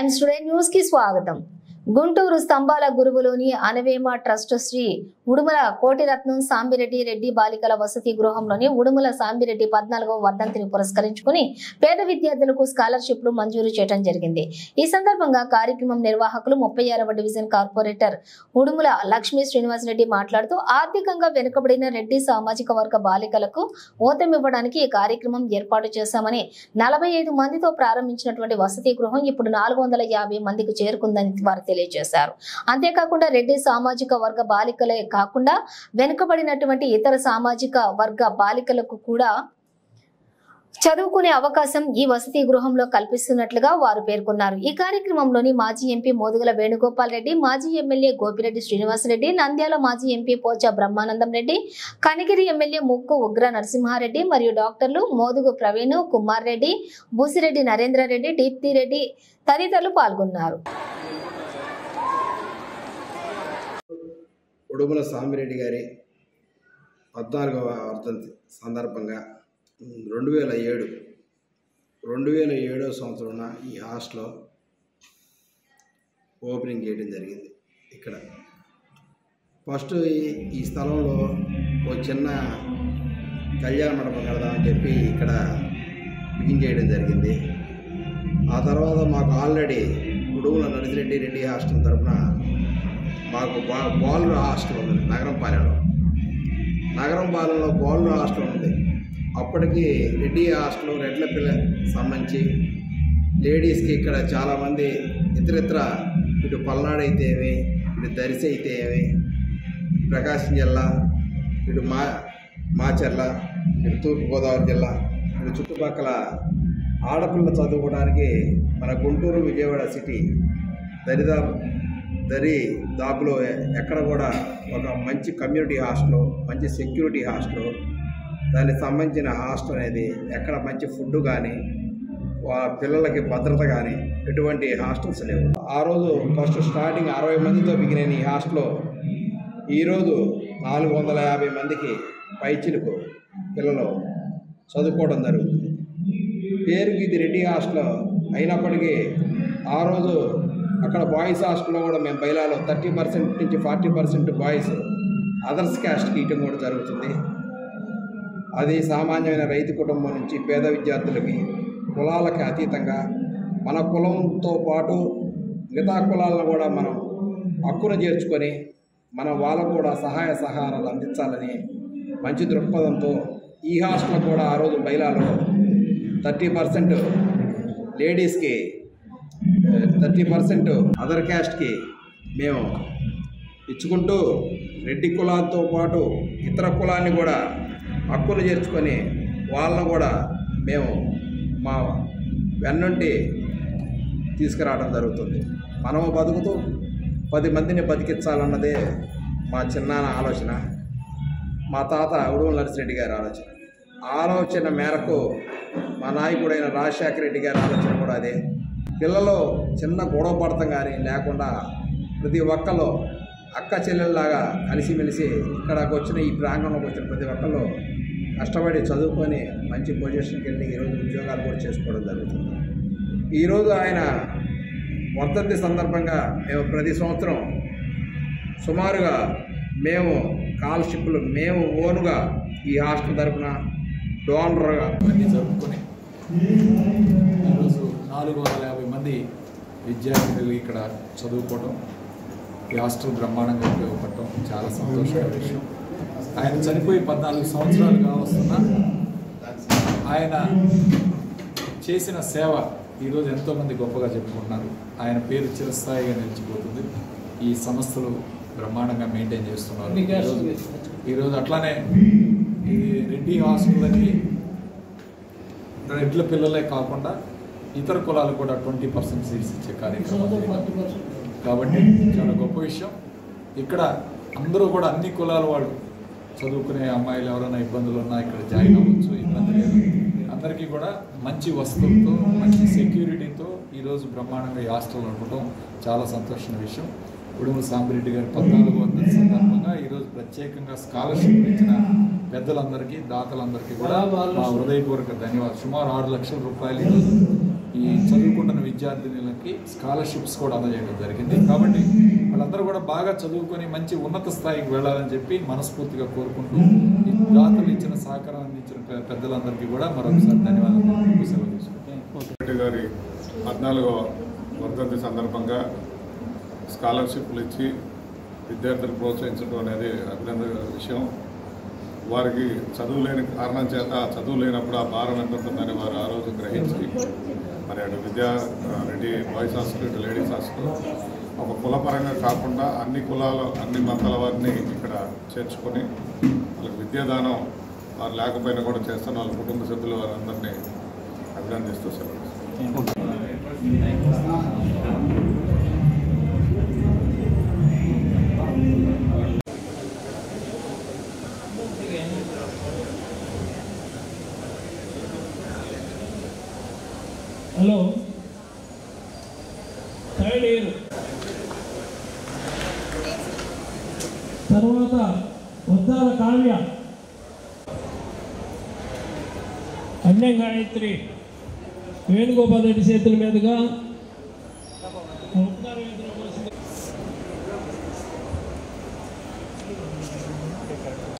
Friends, today news కి స్వాగతం. గుంటూరు స్తంభాల గురువులోని అనవేమ ట్రస్ట్ శ్రీ ఉడుమల కోటిరత్నం సాంబిరెడ్డి రెడ్డి బాలికల వసతి గృహంలోని ఉడుమల సాంబిరెడ్డి 14వ వర్ధంతిని పురస్కరించుకుని పేద విద్యార్థులకు స్కాలర్షిప్లు మంజూరు చేయడం జరిగింది. ఈ సందర్భంగా కార్యక్రమం నిర్వాహకులు 36వ డివిజన్ కార్పొరేటర్ ఉడుమల లక్ష్మీ శ్రీనివాసరెడ్డి మాట్లాడుతూ ఆర్థికంగా వెనుకబడిన రెడ్డి సామాజిక వర్గ బాలికలకు ఓతమివ్వడానికి ఈ కార్యక్రమం ఏర్పాటు చేశామని 45 మందితో ప్రారంభించినటువంటి వసతి గృహం ఇప్పుడు 450 మందికి చేరుకుందని వారు తెలియజేశారు. అంతేకాకుండా రెడ్డి సామాజిక వర్గ బాలికలే కాకుండా వెనుకబడినటువంటి ఇతర సామాజిక వర్గ బాలికలకు కూడా చదువుకునే అవకాశం ఈ వసతి గృహంలో కల్పిస్తున్నట్లుగా వారు పేర్కొన్నారు. ఈ కార్యక్రమంలోని మాజీ ఎంపీ మోదుగుల వేణుగోపాల్ రెడ్డి, మాజీ ఎమ్మెల్యే గోపిరెడ్డి శ్రీనివాసరెడ్డి, నంద్యాల మాజీ ఎంపీ పోచా బ్రహ్మానందం రెడ్డి, కనిగిరి ఎమ్మెల్యే ముక్కు ఉగ్ర నరసింహారెడ్డి మరియు డాక్టర్లు మోదుగు ప్రవీణ్, కుమార్ రెడ్డి, బూసిరెడ్డి నరేంద్రారెడ్డి, దీప్తిరెడ్డి తదితరులు పాల్గొన్నారు. ఉడుమల సాంబిరెడ్డి గారి 14వ వర్ధంతి సందర్భంగా 2007 సంవత్సరంలో ఈ హాస్టల్ ఓపెనింగ్ చేయడం జరిగింది. ఇక్కడ ఫస్ట్ ఈ స్థలంలో ఒక చిన్న కళ్యాణ మండపం కడదామని చెప్పి ఇక్కడ బిగిన్ చేయడం జరిగింది. ఆ తర్వాత మాకు ఆల్రెడీ ఉడుమల నరసిరెడ్డి రెడ్డి హాస్టల్ తరఫున మాకు బాలుర హాస్టల్ ఉంది. నగరంపాలెంలో బాలుర హాస్టల్ ఉంది. అప్పటికి రెడ్డి హాస్టల్ రెడ్లపిల్ల సంబంధించి లేడీస్కి ఇక్కడ చాలామంది ఇతరితర ఇటు పల్నాడు అయితే ఏమి, ఇటు దరిసి అయితే ఏమి, ప్రకాశం జిల్లా, ఇటు మాచర్ల, ఇటు తూర్పుగోదావరి జిల్లా, ఇటు చుట్టుపక్కల ఆడపిల్ల చదువుకోవడానికి మన గుంటూరు విజయవాడ సిటీ దాపులో ఎక్కడ కూడా ఒక మంచి కమ్యూనిటీ హాస్టల్, మంచి సెక్యూరిటీ హాస్టల్, దానికి సంబంధించిన హాస్టల్ అనేది ఎక్కడ మంచి ఫుడ్ కానీ వాళ్ళ పిల్లలకి భద్రత కానీ ఎటువంటి హాస్టల్స్ లేవు. ఆ రోజు ఫస్ట్ స్టార్టింగ్ 60 మందితో బిగిన ఈ హాస్టల్లో ఈరోజు 450 మందికి పైచిలుకు పిల్లలు చదువుకోవడం జరుగుతుంది. పేరుకి ఇది రెడ్డి హాస్టల్ అయినప్పటికీ ఆ రోజు అక్కడ బాయ్స్ హాస్టల్లో కూడా మేము బయలాలో 30% నుంచి 40% బాయ్స్ అదర్స్ క్యాస్ట్కి ఇవ్వడం కూడా జరుగుతుంది. అది సామాన్యమైన రైతు కుటుంబం నుంచి పేద విద్యార్థులకి కులాలకి అతీతంగా మన కులంతో పాటు మిగతా కులాలను కూడా మనం హక్కును చేర్చుకొని మనం వాళ్ళకు కూడా సహాయ సహకారాలు అందించాలని మంచి దృక్పథంతో ఈ హాస్టల్ కూడా ఆ రోజు బయలాలో 30% లేడీస్కి, 30% అదర్ క్యాస్ట్కి మేము ఇచ్చుకుంటూ రెడ్డి కులాలతో పాటు ఇతర కులాన్ని కూడా హక్కులు చేర్చుకొని వాళ్ళను కూడా మేము మా వెన్నుంటి తీసుకురావడం జరుగుతుంది. మనము బతుకుతూ 10 మందిని బతికించాలన్నదే మా చిన్నాన్న ఆలోచన, మా తాత ఉడుమల నరసిరెడ్డి గారి ఆలోచన మేరకు మా నాయకుడైన రాజశేఖర రెడ్డి గారి ఆలోచన కూడా అదే. పిల్లలు చిన్న గొడవ పడతాం కానీ లేకుండా ప్రతి ఒక్కళ్ళు అక్క చెల్లెల్లాగా కలిసిమెలిసి ఇక్కడికి వచ్చిన ఈ ప్రాంగణంలోకి వచ్చిన ప్రతి ఒక్కళ్ళు కష్టపడి చదువుకొని మంచి పొజిషన్కి వెళ్ళి ఈరోజు ఉద్యోగాలు కూడా చేసుకోవడం జరుగుతుంది. ఈరోజు ఆయన వర్ధంతి సందర్భంగా మేము ప్రతి సంవత్సరం సుమారుగా మేము స్కాలర్షిప్లు మేము ఓనుగా ఈ హాస్టల్ తరఫున డోనర్గా అన్నీ జరుపుకొని ఈరోజు 450 మంది విద్యార్థులు ఇక్కడ చదువుకోవడం, ఈ హాస్టల్ బ్రహ్మాండంగా ఉపయోగపడటం చాలా సంతోషమైన విషయం. ఆయన చనిపోయి 14 సంవత్సరాలుగా వస్తున్నా ఆయన చేసిన సేవ ఈరోజు ఎంతోమంది గొప్పగా చెప్పుకుంటున్నారు. ఆయన పేరు చిరస్థాయిగా నిలిచిపోతుంది. ఈ సంస్థలు బ్రహ్మాండంగా మెయింటైన్ చేస్తున్నారు. ఈరోజు అట్లానే ఈ రెడ్డి హాస్టల్కి రెడ్ల పిల్లలే కాకుండా ఇతర కులాలు కూడా 20% సీట్స్ ఇచ్చే కార్యక్రమం కాబట్టి చాలా గొప్ప విషయం. ఇక్కడ అందరూ కూడా అన్ని కులాల వాళ్ళు చదువుకునే అమ్మాయిలు ఎవరైనా ఇబ్బందులు ఉన్నా ఇక్కడ జాయిన్ అవ్వచ్చు, ఇబ్బంది లేదు. అందరికీ కూడా మంచి వస్తువులతో, మంచి సెక్యూరిటీతో ఈరోజు బ్రహ్మాండంగా ఈ హాస్టల్ ఉండటం చాలా సంతోషమైన విషయం. ఉడుమల సాంబిరెడ్డి గారి 14వ వర్ధంతి సందర్భంగా ఈరోజు ప్రత్యేకంగా స్కాలర్షిప్ ఇచ్చిన పెద్దలందరికీ, దాతలందరికీ కూడా మా హృదయపూర్వక ధన్యవాదాలు. సుమారు 6 లక్షల రూపాయలు ఈరోజు ఈ ఈ చదువుకుంటున్న విద్యార్థినులకి స్కాలర్షిప్స్ కూడా అందజేయడం జరిగింది. కాబట్టి వాళ్ళందరూ కూడా బాగా చదువుకొని మంచి ఉన్నత స్థాయికి వెళ్ళాలని చెప్పి మనస్ఫూర్తిగా కోరుకుంటూ ఈ దాతలు ఇచ్చిన సహకారం అందించిన పెద్దలందరికీ కూడా మరొకసారి ధన్యవాదాలు సెలవు తీసుకుంటాం. గారి 14వ వర్ధంతి సందర్భంగా స్కాలర్షిప్లు ఇచ్చి విద్యార్థులు ప్రోత్సహించడం అనేది అభినందన విషయం. వారికి చదువు లేని కారణం చేత చదువు లేనప్పుడు ఆ భారం ఎంత ఉంటుందని వారు ఆ రోజు గ్రహించి మరి అటు రెడ్డి బాయ్స్ హాస్టల్ ఇటు లేడీస్ హాస్టల్ ఒక కులపరంగా కాకుండా అన్ని కులాలు అన్ని మతాల వారిని ఇక్కడ చేర్చుకొని వాళ్ళకి విద్యాదానం వారు లేకపోయినా కూడా చేస్తున్న వాళ్ళ కుటుంబ సభ్యులు వారందరినీ అభినందిస్తూ సెలవు. హలో, థర్డ్ ఇయర్ తర్వాత వద్దాల కావ్య, అన్యం గాయత్రి వేణుగోపాల్ రెడ్డి చేతుల మీదుగా